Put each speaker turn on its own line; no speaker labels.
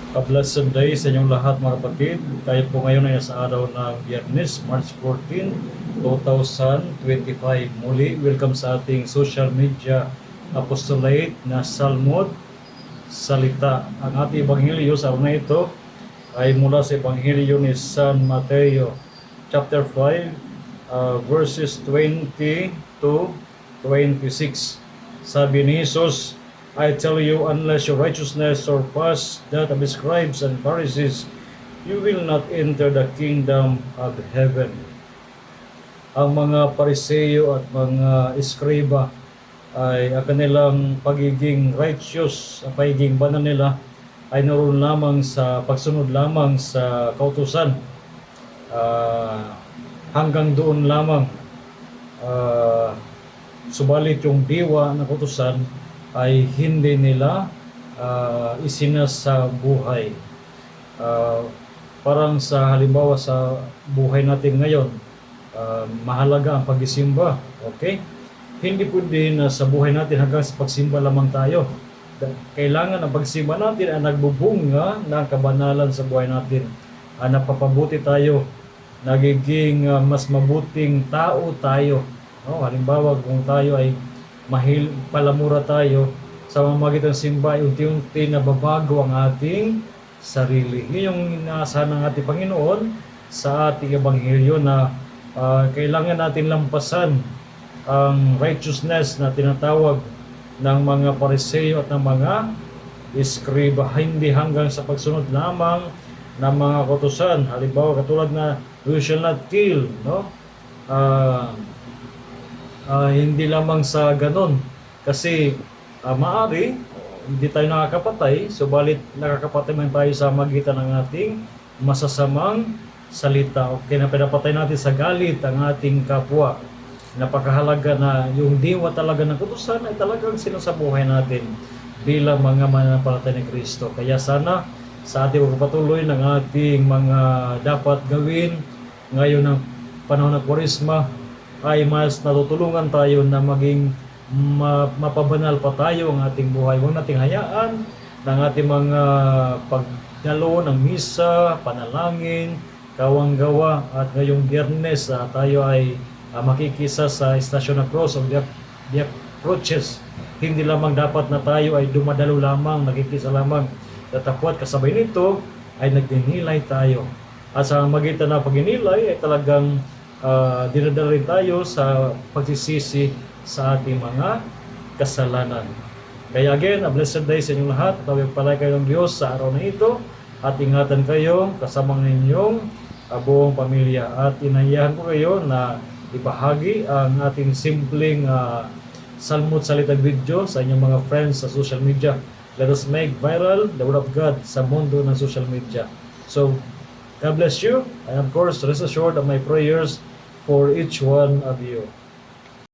Blessed day sa inyong lahat mga kapatid. Tayo po ngayon ay sa araw ng Biyernes, March 14, 2025. Muli, welcome sa ating social media apostolate na Salmod Salita. Ang ating ebanghelyo sa araw na ito ay mula sa ebanghelyo ni San Mateo, chapter 5, verses 20 to 26. Sabi ni Jesus, I tell you, unless your righteousness surpass that of the scribes and Pharisees, you will not enter the kingdom of heaven. Ang mga Pariseo at mga Eskriba ay ang kanilang pagiging righteous, ang pagiging banal nila ay naroon lamang sa pagsunod lamang sa kautusan. Hanggang doon lamang. Subalit yung diwa ng kautusan ay hindi nila isinasabuhay. Parang sa halimbawa sa buhay natin ngayon, mahalaga ang pagsisimba. Okay? Hindi pwede na sa buhay natin hanggang sa pagsimba lamang tayo. Kailangan ang pagsimba natin ay nagbubunga ng kabanalan sa buhay natin. Napapabuti tayo, nagiging mas mabuting tao tayo. Halimbawa kung tayo ay palamura tayo, sa pamamagitan ng simba, unti-unti nababago ang ating sarili. Yun yung inaasahan ng ating Panginoon sa ating ebanghelyo na kailangan natin lampasan ang righteousness na tinatawag ng mga Pariseo at ng mga Eskriba. Hindi hanggang sa pagsunod lamang ng mga kautusan. Halimbawa, katulad na you shall not kill, no? Hindi lamang sa ganon, kasi maari hindi tayo nakakapatay, subalit nakakapatay man tayo sa magitan ng ating masasamang salita. Okay, na pinapatay natin sa galit ang ating kapwa. Napakahalaga na yung diwa talaga ng kautusan ay talagang sinasabuhay natin bilang mga mananampalataya ni Kristo. Kaya sana sa ating pagpatuloy ng ating mga dapat gawin ngayon ng panahon ng Kwaresma ay mas natutulungan tayo na maging mapabanal pa tayo ang ating buhay. Huwag nating hayaan ng ating mga pagdalo ng misa, panalangin, kawang-gawa, at ngayong Biyernes tayo ay makikisa sa Estasyon ng Cross o the Approaches. Hindi lamang dapat na tayo ay dumadalo lamang, nakikisa lamang. Datapwat kasabay nito ay nagdinilay tayo. At sa magitan ng pagninilay ay talagang dinadala rin tayo sa pagsisisi sa ating mga kasalanan. Kaya again, a blessed day sa inyong lahat. Tawag pala kayo ng Diyos sa araw na ito at ingatan kayo kasama ng inyong buong pamilya. At inahiyahan ko kayo na ibahagi ang ating simpleng Salmod Salita video sa inyong mga friends sa social media. Let us make viral the Word of God sa mundo ng social media. So, God bless you, and of course, rest assured of my prayers for each one of you.